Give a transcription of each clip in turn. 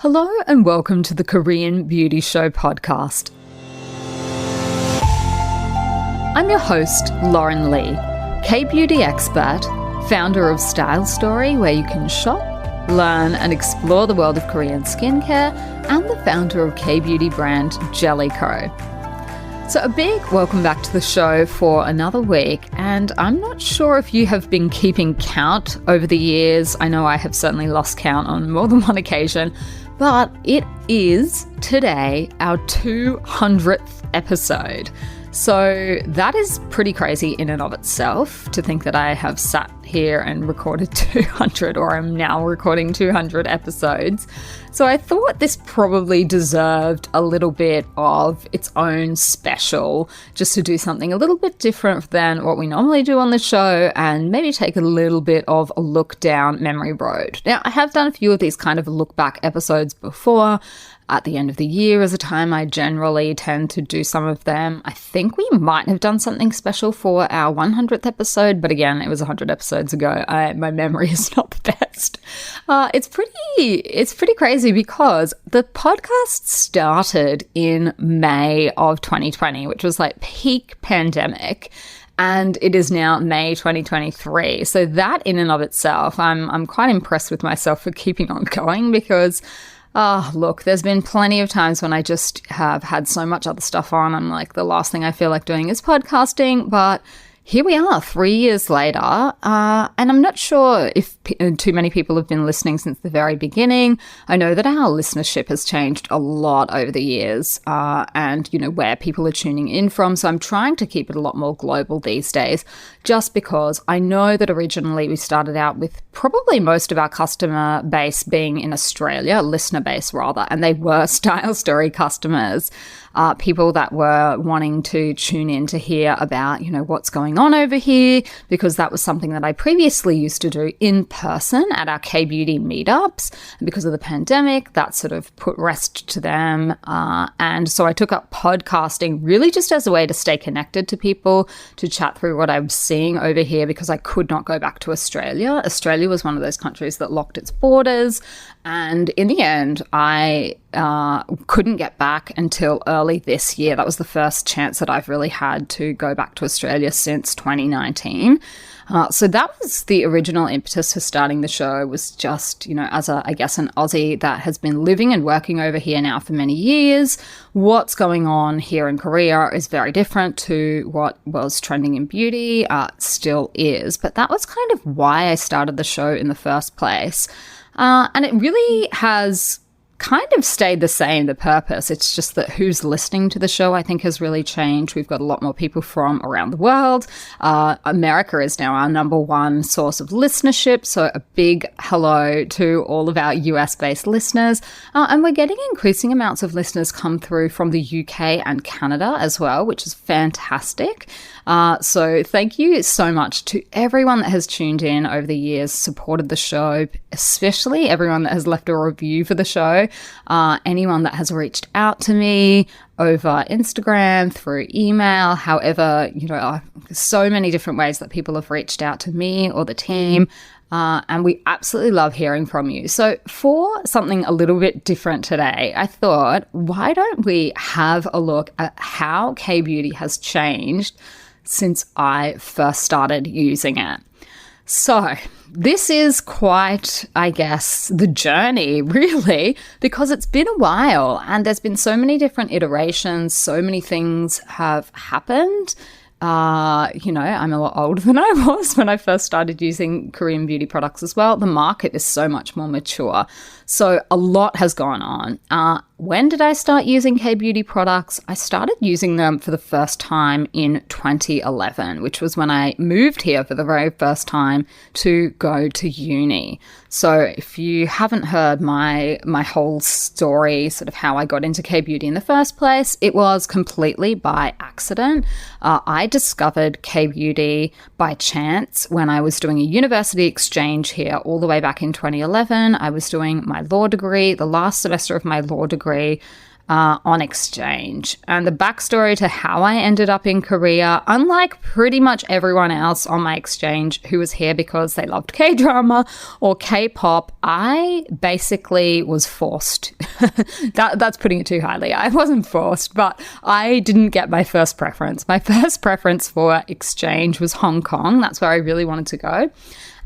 Hello and welcome to the Korean Beauty Show podcast. I'm your host, Lauren Lee, K-beauty expert, founder of Style Story, where you can shop, learn and explore the world of Korean skincare, and the founder of K-beauty brand Jellyco. So a big welcome back to the show for another week, and I'm not sure if you have been keeping count over the years. I know I have certainly lost count on more than one occasion, but it is today our 200th episode. So that is pretty crazy in and of itself, to think that I have sat here and recorded 200, or I'm now recording 200 episodes. So I thought this probably deserved a little bit of its own special, just to do something a little bit different than what we normally do on the show, and maybe take a little bit of a look down memory road. Now, I have done a few of these kind of look back episodes before. At the end of the year is a time I generally tend to do some of them. I think we might have done something special for our 100th episode, but again, it was 100 episodes ago. My memory is not the best. It's pretty crazy because the podcast started in May of 2020, which was like peak pandemic. And it is now May 2023. So that in and of itself, I'm quite impressed with myself for keeping on going, because look, there's been plenty of times when I just have had so much other stuff on. I'm like, the last thing I feel like doing is podcasting, but here we are 3 years later, and I'm not sure if too many people have been listening since the very beginning. I know that our listenership has changed a lot over the years, and, you know, where people are tuning in from. So I'm trying to keep it a lot more global these days, just because I know that originally we started out with probably most of our customer base being in Australia, listener base rather, and they were Style Story customers. People that were wanting to tune in to hear about, you know, what's going on over here, because that was something that I previously used to do in person at our K-beauty meetups. And because of the pandemic, that sort of put rest to them. And so I took up podcasting really just as a way to stay connected to people, to chat through what I was seeing over here, because I could not go back to Australia. Australia was one of those countries that locked its borders. And in the end, I couldn't get back until early this year. That was the first chance that I've really had to go back to Australia since 2019. So that was the original impetus for starting the show, was just, you know, as an Aussie that has been living and working over here now for many years. What's going on here in Korea is very different to what was trending in beauty, still is. But that was kind of why I started the show in the first place. And it really has kind of stayed the same, the purpose. It's just that who's listening to the show, I think, has really changed. We've got a lot more people from around the world. America is now our number one source of listenership. So a big hello to all of our US-based listeners. And we're getting increasing amounts of listeners come through from the UK and Canada as well, which is fantastic. So thank you so much to everyone that has tuned in over the years, supported the show, especially everyone that has left a review for the show, anyone that has reached out to me over Instagram, through email, however, you know, so many different ways that people have reached out to me or the team. And we absolutely love hearing from you. So for something a little bit different today, I thought, why don't we have a look at how K-beauty has changed since I first started using it. So this is quite, I guess, the journey, really, because it's been a while and there's been so many different iterations, so many things have happened. You know, I'm a lot older than I was when I first started using Korean beauty products as well. The market is so much more mature. So a lot has gone on. When did I start using K-beauty products? I started using them for the first time in 2011, which was when I moved here for the very first time to go to uni. So if you haven't heard my whole story, sort of how I got into K-beauty in the first place, it was completely by accident. I discovered K-beauty by chance when I was doing a university exchange here all the way back in 2011. I was doing my law degree, the last semester of my law degree, on exchange. And the backstory to how I ended up in Korea, unlike pretty much everyone else on my exchange who was here because they loved K-drama or K-pop, I basically was forced. That's putting it too highly. I wasn't forced, but I didn't get my first preference. My first preference for exchange was Hong Kong. That's where I really wanted to go.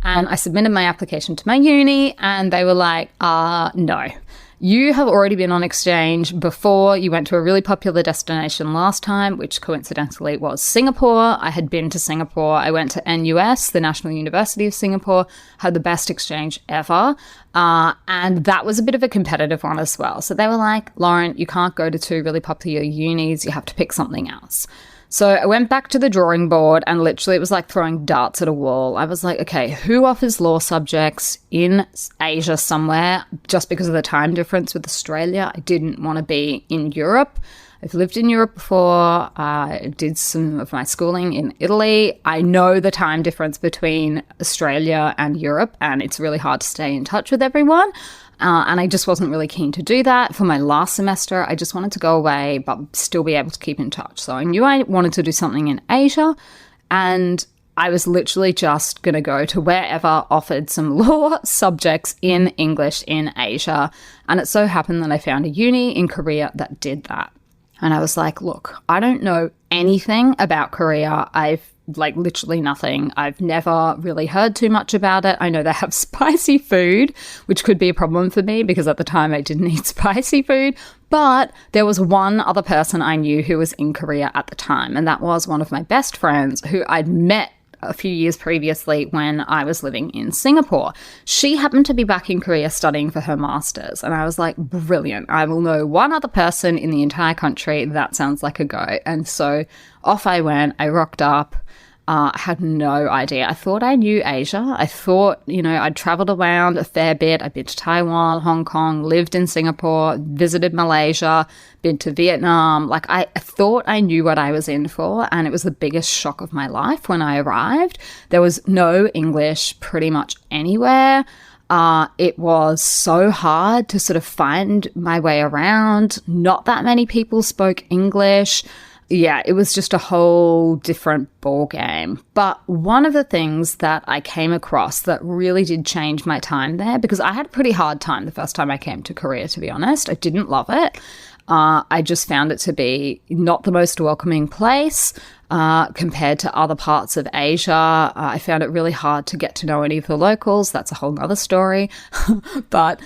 And I submitted my application to my uni and they were like, no. You have already been on exchange before. You went to a really popular destination last time, which coincidentally was Singapore. I had been to Singapore. I went to NUS, the National University of Singapore, had the best exchange ever. And that was a bit of a competitive one as well. So they were like, Lauren, you can't go to two really popular unis. You have to pick something else. So I went back to the drawing board and literally it was like throwing darts at a wall. I was like, okay, who offers law subjects in Asia somewhere? Just because of the time difference with Australia, I didn't want to be in Europe. I've lived in Europe before. I did some of my schooling in Italy. I know the time difference between Australia and Europe, and it's really hard to stay in touch with everyone. And I just wasn't really keen to do that. For my last semester, I just wanted to go away, but still be able to keep in touch. So I knew I wanted to do something in Asia, and I was literally just going to go to wherever offered some law subjects in English in Asia. And it so happened that I found a uni in Korea that did that. And I was like, look, I don't know anything about Korea. I've literally nothing. I've never really heard too much about it. I know they have spicy food, which could be a problem for me because at the time I didn't eat spicy food. But there was one other person I knew who was in Korea at the time, and that was one of my best friends who I'd met a few years previously when I was living in Singapore. She happened to be back in Korea studying for her master's, and I was like, brilliant. I will know one other person in the entire country. That sounds like a go. And so off I went. I rocked up. I had no idea. I thought I knew Asia. I thought, I'd traveled around a fair bit. I'd been to Taiwan, Hong Kong, lived in Singapore, visited Malaysia, been to Vietnam. I thought I knew what I was in for, and it was the biggest shock of my life when I arrived. There was no English pretty much anywhere. It was so hard to sort of find my way around. Not that many people spoke English. Yeah, it was just a whole different ball game. But one of the things that I came across that really did change my time there, because I had a pretty hard time the first time I came to Korea, to be honest. I didn't love it. I just found it to be not the most welcoming place compared to other parts of Asia. I found it really hard to get to know any of the locals. That's a whole other story. But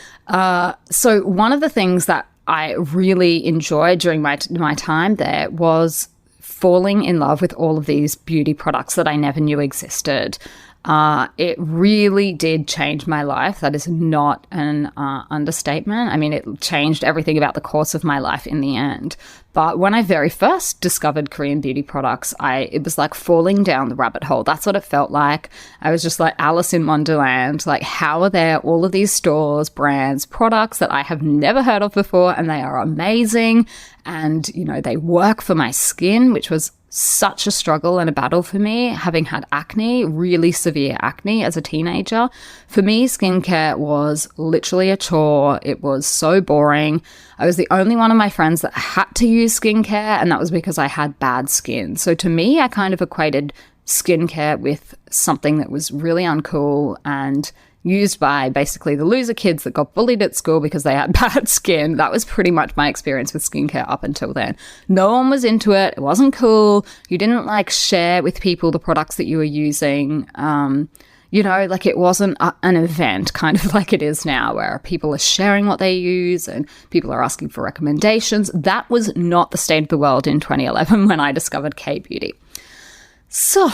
so one of the things that I really enjoyed during my time there was falling in love with all of these beauty products that I never knew existed. It really did change my life. That is not an understatement. I mean, it changed everything about the course of my life in the end. But when I very first discovered Korean beauty products, it was like falling down the rabbit hole. That's what it felt like. I was just like Alice in Wonderland. Like, how are there all of these stores, brands, products that I have never heard of before, and they are amazing. And, they work for my skin, which was such a struggle and a battle for me, having had acne, really severe acne as a teenager. For me, skincare was literally a chore. It was so boring. I was the only one of my friends that had to use skincare, and that was because I had bad skin. So to me, I kind of equated skincare with something that was really uncool and used by basically the loser kids that got bullied at school because they had bad skin. That was pretty much my experience with skincare up until then. No one was into it. It wasn't cool. You didn't share with people the products that you were using. It wasn't an event kind of like it is now where people are sharing what they use and people are asking for recommendations. That was not the state of the world in 2011 when I discovered K-beauty. So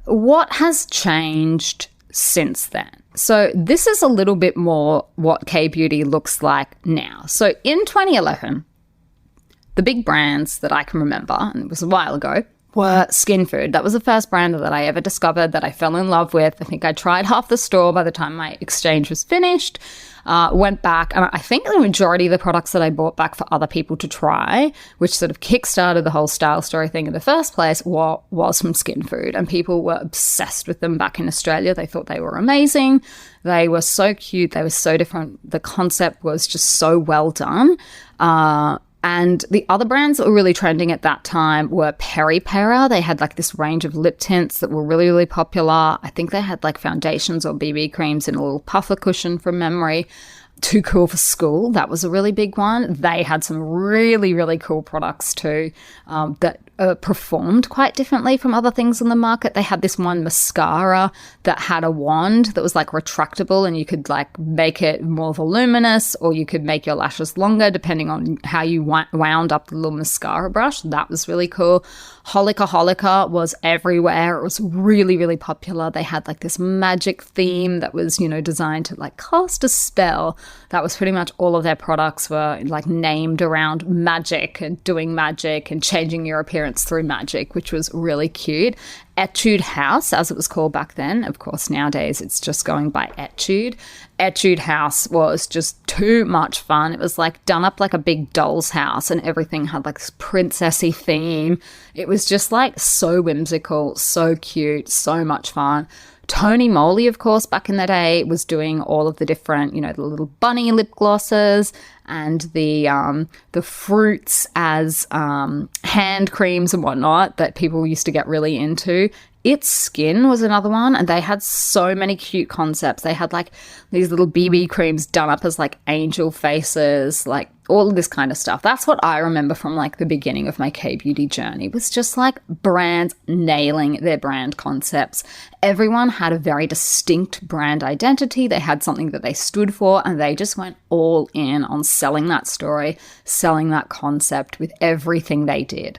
what has changed since then? So this is a little bit more what K-beauty looks like now. So in 2011, the big brands that I can remember, and it was a while ago, were Skinfood. That was the first brand that I ever discovered that I fell in love with. I think I tried half the store by the time my exchange was finished. Went back, and I think the majority of the products that I bought back for other people to try, which sort of kickstarted the whole Style Story thing in the first place, was from Skinfood, and people were obsessed with them back in Australia. They thought they were amazing. They were so cute. They were so different. The concept was just so well done. And the other brands that were really trending at that time were Peripera. They had like this range of lip tints that were really, really popular. I think they had like foundations or BB creams in a little puffer cushion from memory. Too Cool for School, that was a really big one. They had some really, really cool products too that performed quite differently from other things on the market. They had this one mascara that had a wand that was like retractable, and you could like make it more voluminous, or you could make your lashes longer depending on how you wound up the little mascara brush. That was really cool. Holika was everywhere. It was really, really popular. They had like this magic theme that was, designed to like cast a spell. That was pretty much all of their products were like named around magic and doing magic and changing your appearance through magic, which was really cute. Etude House, as it was called back then. Of course, nowadays it's just going by Etude. Etude House was just too much fun. It was like done up like a big doll's house, and everything had like this princessy theme. It was just like so whimsical, so cute, so much fun. Tony Moly, of course, back in the day was doing all of the different, the little bunny lip glosses and the fruits as hand creams and whatnot that people used to get really into. It's Skin was another one, and they had so many cute concepts. They had like these little BB creams done up as like angel faces, like all of this kind of stuff. That's what I remember from like the beginning of my K-beauty journey, was just like brands nailing their brand concepts. Everyone had a very distinct brand identity. They had something that they stood for, and they just went all in on selling that story, selling that concept with everything they did.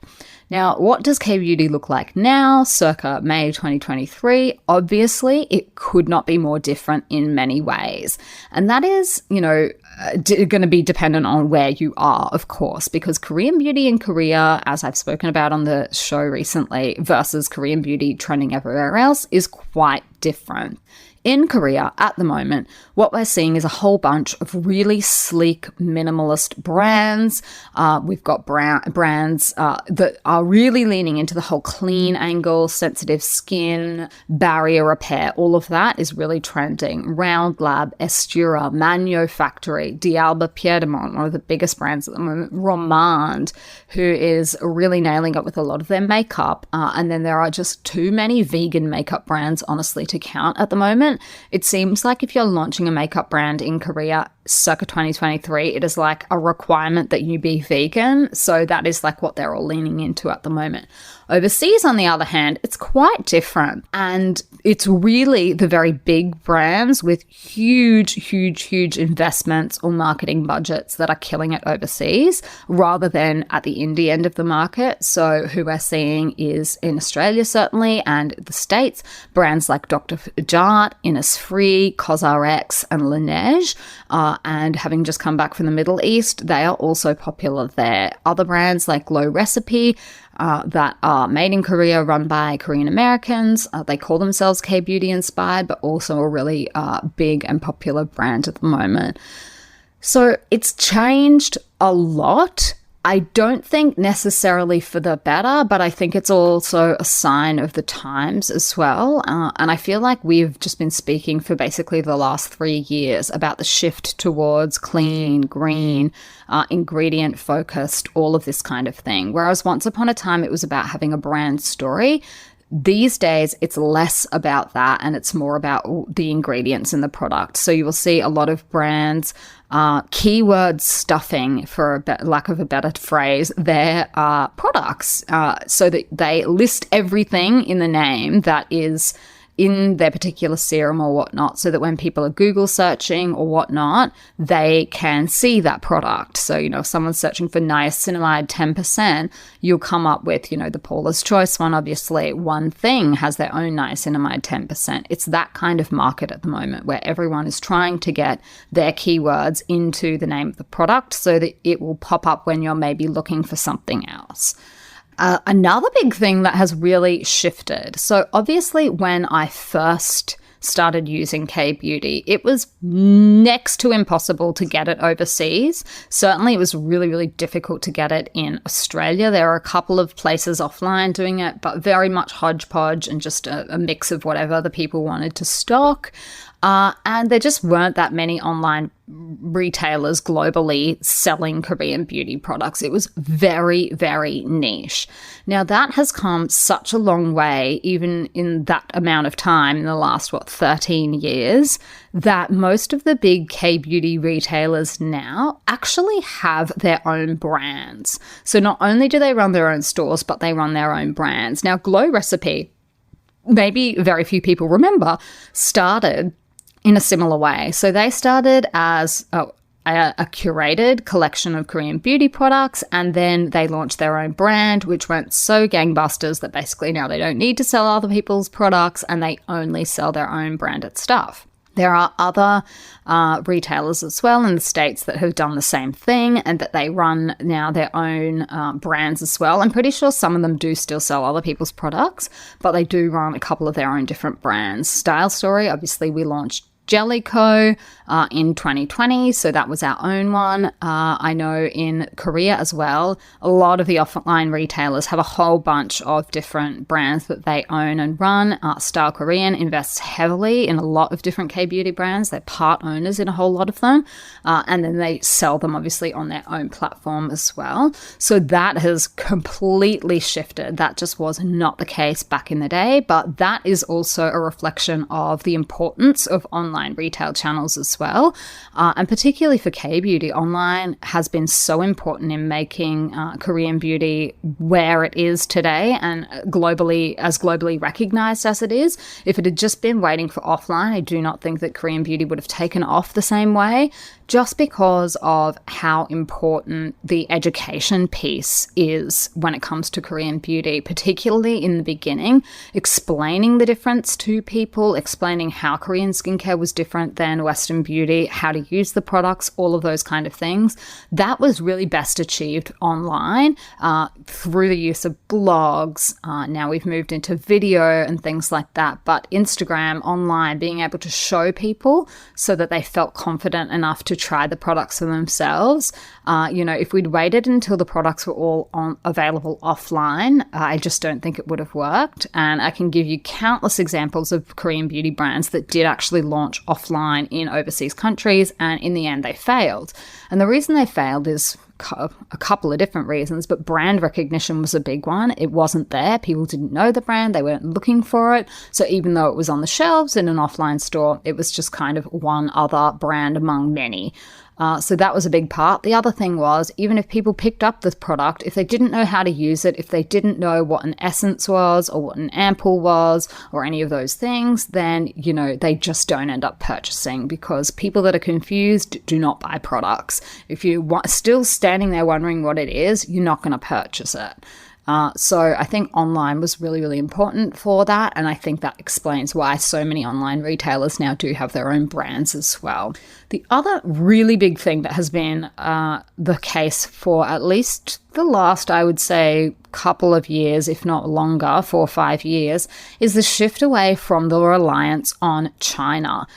Now, what does K-beauty look like now, circa May 2023? Obviously, it could not be more different in many ways. And that is, going to be dependent on where you are, of course, because Korean beauty in Korea, as I've spoken about on the show recently, versus Korean beauty trending everywhere else is quite different. In Korea, at the moment, what we're seeing is a whole bunch of really sleek, minimalist brands. We've got brands that are really leaning into the whole clean angle, sensitive skin, barrier repair. All of that is really trending. Round Lab, Estura, Manyo Factory, D'Alba Piedmont, one of the biggest brands at the moment, Romand, who is really nailing it with a lot of their makeup. And then there are just too many vegan makeup brands, honestly, to count at the moment. It seems like if you're launching a makeup brand in Korea circa 2023, it is like a requirement that you be vegan. So that is like what they're all leaning into at the moment. Overseas, on the other hand, it's quite different. And it's really the very big brands with huge, huge, huge investments or marketing budgets that are killing it overseas, rather than at the indie end of the market. So who we're seeing is in Australia, certainly, and the States, brands like Dr. Jart, Innisfree, CosRx, and Laneige. And having just come back from the Middle East, they are also popular there. Other brands like Glow Recipe, that are made in Korea, run by Korean Americans. They call themselves K-beauty inspired, but also a really big and popular brand at the moment. So it's changed a lot. I don't think necessarily for the better, but I think it's also a sign of the times as well. And I feel like we've just been speaking for basically the last 3 years about the shift towards clean, green, ingredient focused, all of this kind of thing. Whereas once upon a time, it was about having a brand story. These days, it's less about that, and it's more about the ingredients in the product. So you will see a lot of brands keyword stuffing, for lack of a better phrase, their products so that they list everything in the name that is in their particular serum or whatnot, so that when people are Google searching or whatnot, they can see that product. So, if someone's searching for niacinamide 10%, you'll come up with, the Paula's Choice one, obviously. One Thing has their own niacinamide 10%. It's that kind of market at the moment where everyone is trying to get their keywords into the name of the product so that it will pop up when you're maybe looking for something else. Another big thing that has really shifted. So obviously when I first started using K-beauty, it was next to impossible to get it overseas. Certainly it was really, really difficult to get it in Australia. There are a couple of places offline doing it, but very much hodgepodge and just a mix of whatever the people wanted to stock. And there just weren't that many online retailers globally selling Korean beauty products. It was very, very niche. Now, that has come such a long way, even in that amount of time, in the last, 13 years, that most of the big K-beauty retailers now actually have their own brands. So not only do they run their own stores, but they run their own brands. Now, Glow Recipe, maybe very few people remember, started in a similar way. So they started as a curated collection of Korean beauty products, and then they launched their own brand, which went so gangbusters that basically now they don't need to sell other people's products and they only sell their own branded stuff. There are other retailers as well in the States that have done the same thing, and that they run now their own brands as well. I'm pretty sure some of them do still sell other people's products, but they do run a couple of their own different brands. Style Story, obviously we launched Jellico in 2020, so that was our own one. I know in Korea as well, a lot of the offline retailers have a whole bunch of different brands that they own and run. Style Korean invests heavily in a lot of different K-beauty brands. They're part owners in a whole lot of them, and then they sell them obviously on their own platform as well. So that has completely shifted. That just was not the case back in the day, but that is also a reflection of the importance of online retail channels as well. And particularly for K-beauty, online has been so important in making Korean beauty where it is today and globally recognized as it is. If it had just been waiting for offline, I do not think that Korean beauty would have taken off the same way, just because of how important the education piece is when it comes to Korean beauty, particularly in the beginning, explaining the difference to people, explaining how Korean skincare was different than Western beauty, how to use the products, all of those kind of things. That was really best achieved online through the use of blogs. Now we've moved into video and things like that, but Instagram, online, being able to show people so that they felt confident enough to try the products for themselves. If we'd waited until the products were all available offline, I just don't think it would have worked. And I can give you countless examples of Korean beauty brands that did actually launch offline in overseas countries, and in the end they failed. And the reason they failed is a couple of different reasons, but brand recognition was a big one. It wasn't there. People didn't know the brand. They weren't looking for it. So even though it was on the shelves in an offline store, it was just kind of one other brand among many. So that was a big part. The other thing was, even if people picked up this product, if they didn't know how to use it, if they didn't know what an essence was or what an ampoule was or any of those things, then, they just don't end up purchasing, because people that are confused do not buy products. If you're still standing there wondering what it is, you're not going to purchase it. So I think online was really, really important for that. And I think that explains why so many online retailers now do have their own brands as well. The other really big thing that has been the case for at least the last, I would say, couple of years, if not longer, 4 or 5 years, is the shift away from the reliance on China.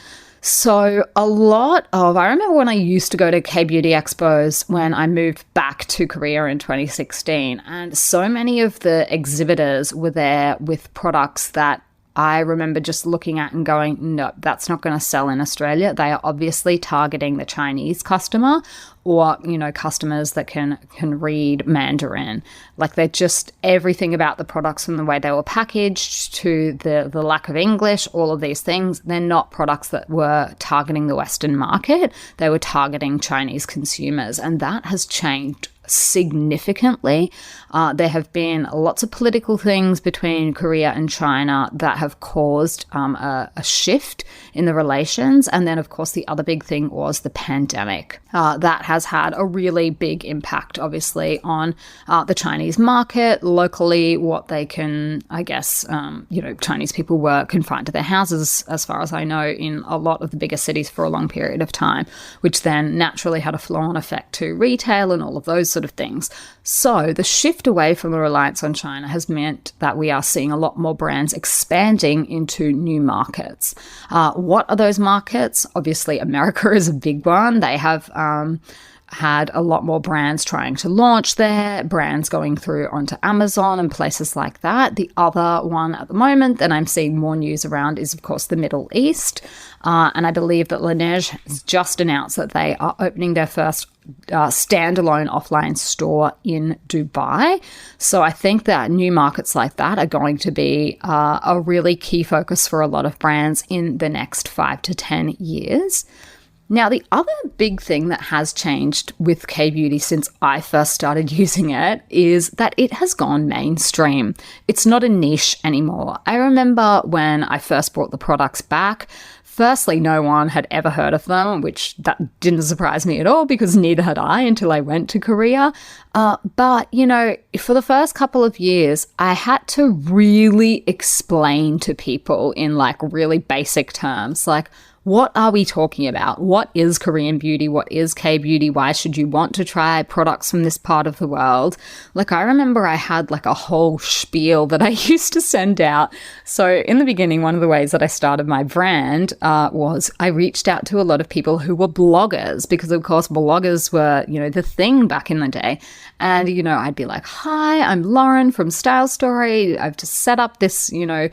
So I remember when I used to go to K-beauty expos when I moved back to Korea in 2016, and so many of the exhibitors were there with products that I remember just looking at and going, no, that's not going to sell in Australia. They are obviously targeting the Chinese customer, or, customers that can read Mandarin. Like, they're just everything about the products, from the way they were packaged to the lack of English, all of these things. They're not products that were targeting the Western market. They were targeting Chinese consumers, and that has changed significantly. There have been lots of political things between Korea and China that have caused a shift in the relations. And then, of course, the other big thing was the pandemic. That has had a really big impact, obviously, on the Chinese market. Locally, what they can, Chinese people were confined to their houses, as far as I know, in a lot of the bigger cities for a long period of time, which then naturally had a flow-on effect to retail and all of those sort of things. So the shift away from a reliance on China has meant that we are seeing a lot more brands expanding into new markets. What are those markets? Obviously, America is a big one. They have had a lot more brands trying to launch there, brands going through onto Amazon and places like that. The other one at the moment that I'm seeing more news around is, of course, the Middle East. And I believe that Laneige has just announced that they are opening their first standalone offline store in Dubai. So I think that new markets like that are going to be a really key focus for a lot of brands in the next 5 to 10 years. Now, the other big thing that has changed with K-Beauty since I first started using it is that it has gone mainstream. It's not a niche anymore. I remember when I first brought the products back, firstly, no one had ever heard of them, which that didn't surprise me at all because neither had I until I went to Korea. But, you know, for the first couple of years, I had to really explain to people in like really basic terms, like, what are we talking about? What is Korean beauty? What is K-beauty? Why should you want to try products from this part of the world? Like, I remember I had like a whole spiel that I used to send out. So in the beginning, one of the ways that I started my brand was I reached out to a lot of people who were bloggers because, of course, bloggers were, you know, the thing back in the day. And, you know, I'd be like, hi, I'm Lauren from Style Story. I've just set up this, you know,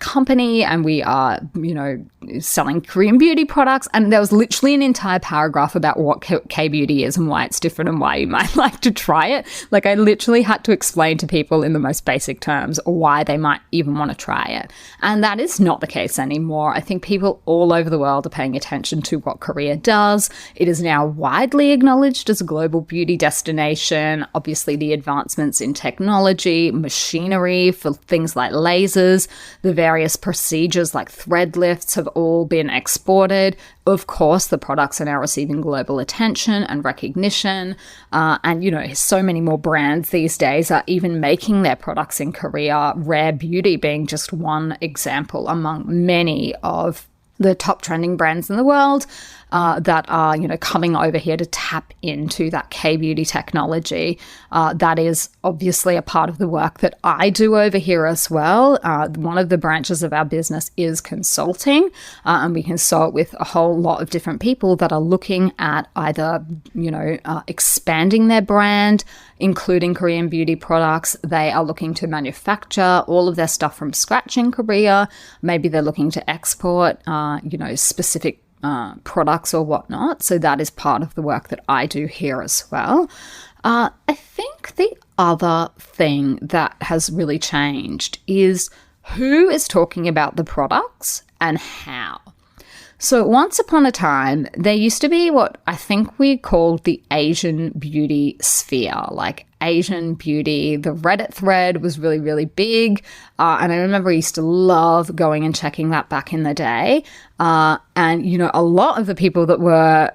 company and we are, you know, selling Korean beauty products. And there was literally an entire paragraph about what K-beauty is and why it's different and why you might like to try it. Like, I literally had to explain to people in the most basic terms why they might even want to try it. And that is not the case anymore. I think people all over the world are paying attention to what Korea does. It is now widely acknowledged as a global beauty destination. Obviously, the advancements in technology, machinery for things like lasers, the various procedures like thread lifts have all been exported. Of course, the products are now receiving global attention and recognition. And, you know, so many more brands these days are even making their products in Korea, Rare Beauty being just one example among many of the top trending brands in the world that are, you know, coming over here to tap into that K-beauty technology. That is obviously a part of the work that I do over here as well. One of the branches of our business is consulting, and we consult with a whole lot of different people that are looking at either, you know, expanding their brand, including Korean beauty products. They are looking to manufacture all of their stuff from scratch in Korea. Maybe they're looking to export, you know, specific products or whatnot. So that is part of the work that I do here as well. I think the other thing that has really changed is who is talking about the products and how. So once upon a time, there used to be what I think we called the Asian beauty sphere, like Asian beauty. The Reddit thread was really, really big. And I remember I used to love going and checking that back in the day. And, you know, a lot of the people that were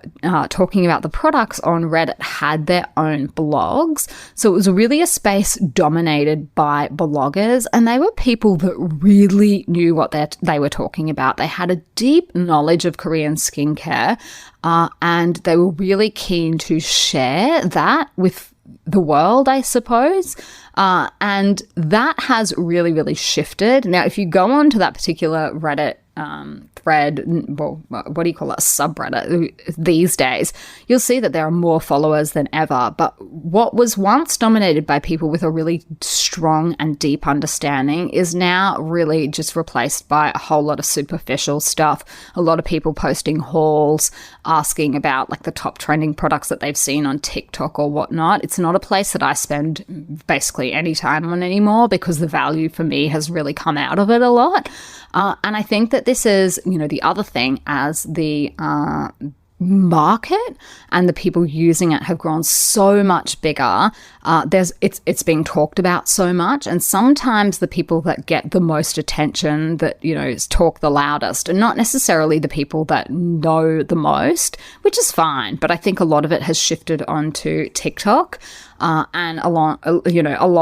talking about the products on Reddit had their own blogs. So it was really a space dominated by bloggers. And they were people that really knew what they were talking about. They had a deep knowledge of Korean skincare. And they were really keen to share that with the world, I suppose. And that has really, really shifted. Now, if you go on to that particular Reddit thread, well, what do you call it, a subreddit these days, you'll see that there are more followers than ever. But what was once dominated by people with a really strong and deep understanding is now really just replaced by a whole lot of superficial stuff. A lot of people posting hauls, asking about like the top trending products that they've seen on TikTok or whatnot. It's not a place that I spend basically any time on anymore because the value for me has really come out of it a lot. And I think that this is, you know, the other thing as the market and the people using it have grown so much bigger. It's being talked about so much, and sometimes the people that get the most attention, that, you know, talk the loudest, are not necessarily the people that know the most, which is fine. But I think a lot of it has shifted onto TikTok. And a lot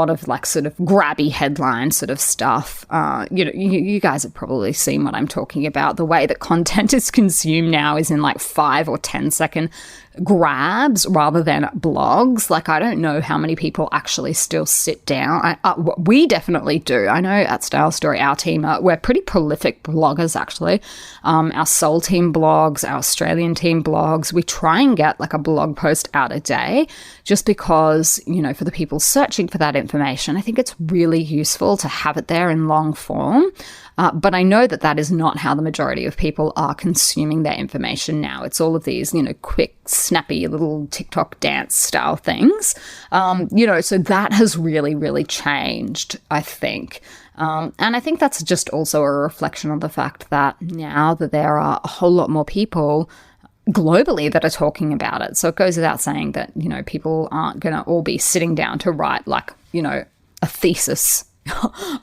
of like sort of grabby headline sort of stuff. You know, you guys have probably seen what I'm talking about. The way that content is consumed now is in like 5 or 10 second grabs rather than blogs. Like, I don't know how many people actually still sit down. We definitely do. I know at Style Story, our team, we're pretty prolific bloggers, actually. Our Seoul team blogs, our Australian team blogs. We try and get like a blog post out a day just because, for the people searching for that information, I think it's really useful to have it there in long form. But I know that is not how the majority of people are consuming their information now. It's all of these, quick, snappy little TikTok dance style things. So that has really, really changed, I think. And I think that's just also a reflection of the fact that now that there are a whole lot more people globally that are talking about it. So it goes without saying that, people aren't going to all be sitting down to write like, a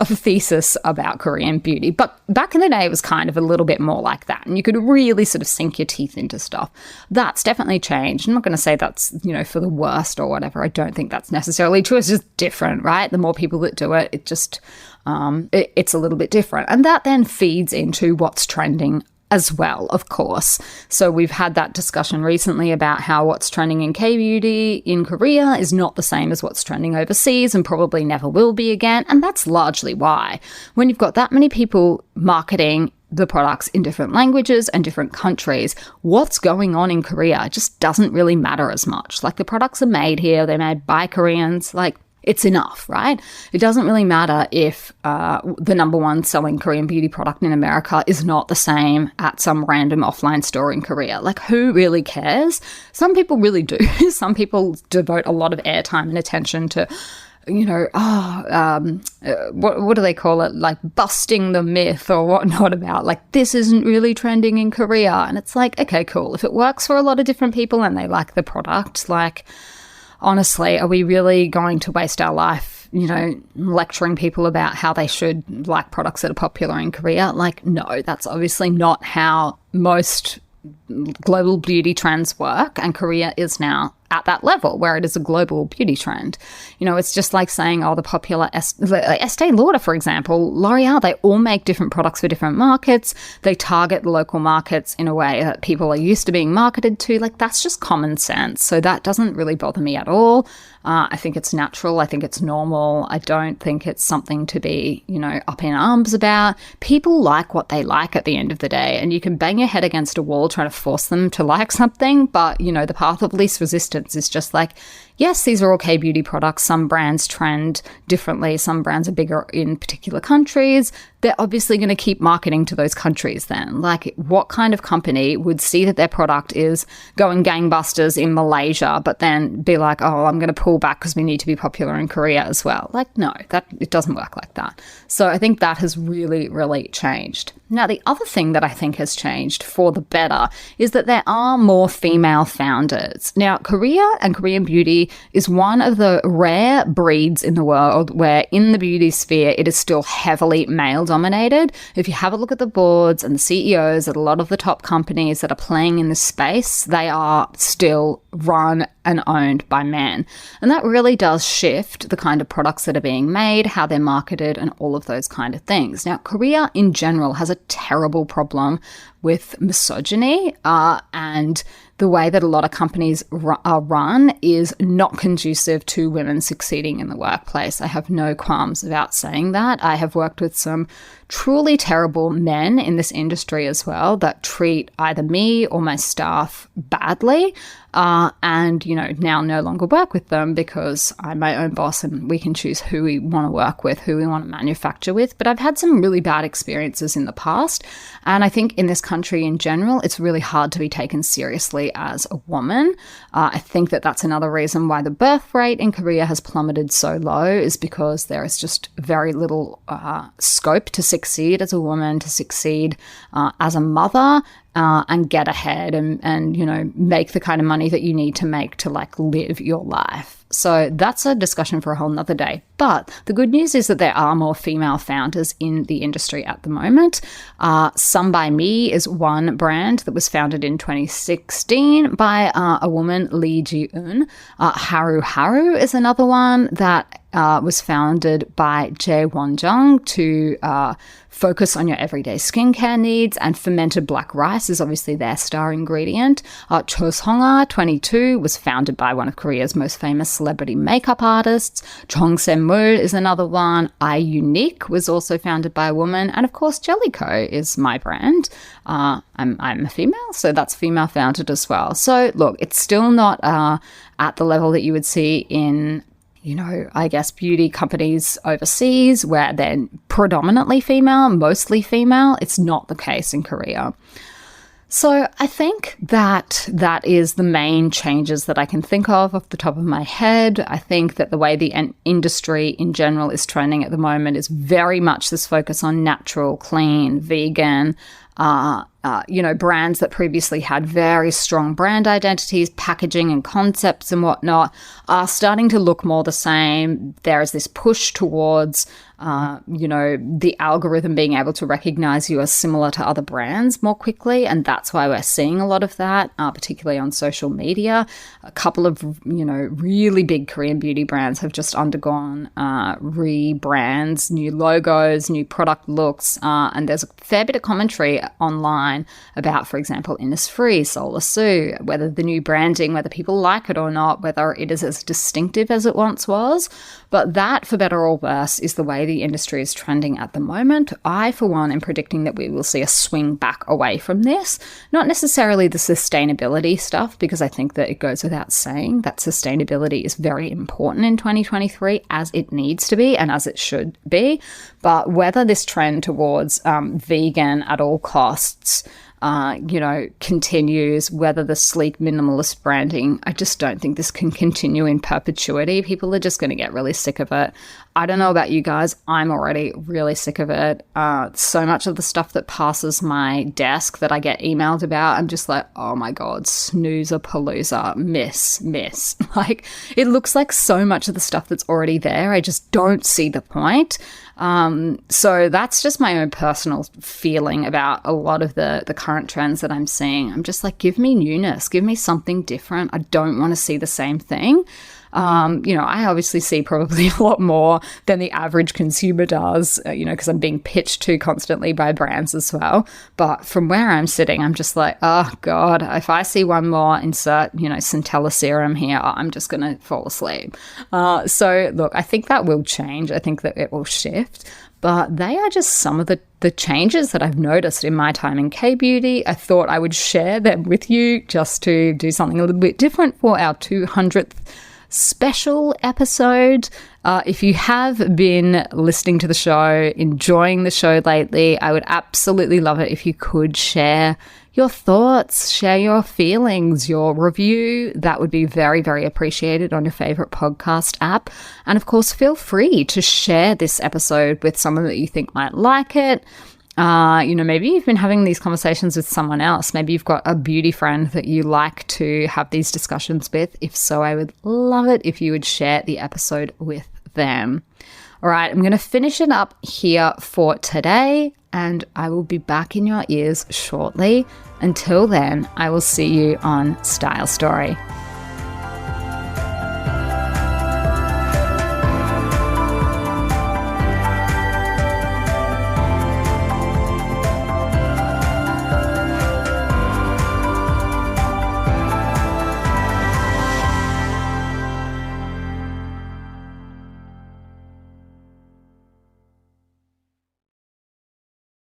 thesis about Korean beauty. But back in the day, it was kind of a little bit more like that. And you could really sort of sink your teeth into stuff. That's definitely changed. I'm not going to say that's, for the worst or whatever. I don't think that's necessarily true. It's just different, right? The more people that do it, it just, it's a little bit different. And that then feeds into what's trending as well, of course. So we've had that discussion recently about how what's trending in K-beauty in Korea is not the same as what's trending overseas and probably never will be again. And that's largely why. When you've got that many people marketing the products in different languages and different countries, what's going on in Korea just doesn't really matter as much. Like, the products are made here, they're made by Koreans, like, it's enough, right? It doesn't really matter if the number one selling Korean beauty product in America is not the same at some random offline store in Korea. Like, who really cares? Some people really do. Some people devote a lot of airtime and attention to, what do they call it? Like, busting the myth or whatnot about, like, this isn't really trending in Korea. And it's like, okay, cool. If it works for a lot of different people and they like the product, like, honestly, are we really going to waste our life, lecturing people about how they should like products that are popular in Korea? Like, no, that's obviously not how most global beauty trends work. And Korea is now at that level where it is a global beauty trend. It's just like saying, the popular Estee Lauder, for example, L'Oreal, they all make different products for different markets. They target the local markets in a way that people are used to being marketed to. Like, that's just common sense. So that doesn't really bother me at all. I think it's natural. I think it's normal. I don't think it's something to be, up in arms about. People like what they like at the end of the day, and you can bang your head against a wall trying to force them to like something, but, the path of least resistance is just like, yes, these are all K-beauty products. Some brands trend differently. Some brands are bigger in particular countries. They're obviously going to keep marketing to those countries then. Like, what kind of company would see that their product is going gangbusters in Malaysia, but then be like, oh, I'm going to pull back because we need to be popular in Korea as well? Like, no, it doesn't work like that. So I think that has really, really changed. Now, the other thing that I think has changed for the better is that there are more female founders. Now, Korea and Korean beauty is one of the rare breeds in the world where in the beauty sphere, it is still heavily male dominated. If you have a look at the boards and the CEOs at a lot of the top companies that are playing in this space, they are still run and owned by men. And that really does shift the kind of products that are being made, how they're marketed, and all of those kind of things. Now, Korea in general has a terrible problem with misogyny, and the way that a lot of companies are run is not conducive to women succeeding in the workplace. I have no qualms about saying that. I have worked with some truly terrible men in this industry as well that treat either me or my staff badly, and, now no longer work with them because I'm my own boss and we can choose who we want to work with, who we want to manufacture with. But I've had some really bad experiences in the past. And I think in this country in general, it's really hard to be taken seriously as a woman. I think that that's another reason why the birth rate in Korea has plummeted so low, is because there is just very little scope to succeed as a woman, to succeed as a mother, and get ahead and make the kind of money that you need to make to live your life. So that's a discussion for a whole nother day. But the good news is that there are more female founders in the industry at the moment. Some by Me is one brand that was founded in 2016 by a woman, Lee Ji-eun. Haru Haru is another one that was founded by Jae Won-jung to focus on your everyday skincare needs, and fermented black rice is obviously their star ingredient. Cho Song-ah, 22, was founded by one of Korea's most famous celebrity makeup artists. Jong Se-mul is another one. iUnique was also founded by a woman. And of course, Jellicoe is my brand. I'm a female, so that's female founded as well. So look, it's still not at the level that you would see in I guess beauty companies overseas where they're predominantly female, mostly female. It's not the case in Korea. So I think that is the main changes that I can think of off the top of my head. I think that the way the industry in general is trending at the moment is very much this focus on natural, clean, vegan, brands that previously had very strong brand identities, packaging and concepts and whatnot are starting to look more the same. There is this push towards, the algorithm being able to recognize you as similar to other brands more quickly. And that's why we're seeing a lot of that, particularly on social media. A couple of, really big Korean beauty brands have just undergone rebrands, new logos, new product looks. And there's a fair bit of commentary online about, for example, Innisfree, Solar Sue, whether the new branding, whether people like it or not, whether it is as distinctive as it once was. But that, for better or worse, is the way the industry is trending at the moment. I, for one, am predicting that we will see a swing back away from this. Not necessarily the sustainability stuff, because I think that it goes without saying that sustainability is very important in 2023, as it needs to be and as it should be. But whether this trend towards vegan at all costs continues, whether the sleek minimalist branding, I just don't think this can continue in perpetuity. People are just going to get really sick of it. I don't know about you guys. I'm already really sick of it. So much of the stuff that passes my desk that I get emailed about, I'm just like, oh my God, snoozer-palooza, miss. Like, it looks like so much of the stuff that's already there. I just don't see the point. So that's just my own personal feeling about a lot of the current trends that I'm seeing. I'm just like, give me newness, give me something different. I don't want to see the same thing. I obviously see probably a lot more than the average consumer does, because I'm being pitched to constantly by brands as well. But from where I'm sitting, I'm just like, oh God, if I see one more insert, Centella serum here, I'm just going to fall asleep. So look, I think that will change. I think that it will shift. But they are just some of the changes that I've noticed in my time in K-Beauty. I thought I would share them with you just to do something a little bit different for our 200th special episode. If you have been listening to the show, enjoying the show lately, I would absolutely love it if you could share your thoughts, share your feelings, your review. That would be very, very appreciated on your favorite podcast app. And of course, feel free to share this episode with someone that you think might like it. Maybe you've been having these conversations with someone else. Maybe you've got a beauty friend that you like to have these discussions with. If so, I would love it if you would share the episode with them. All right, I'm going to finish it up here for today, and I will be back in your ears shortly. Until then, I will see you on Style Story.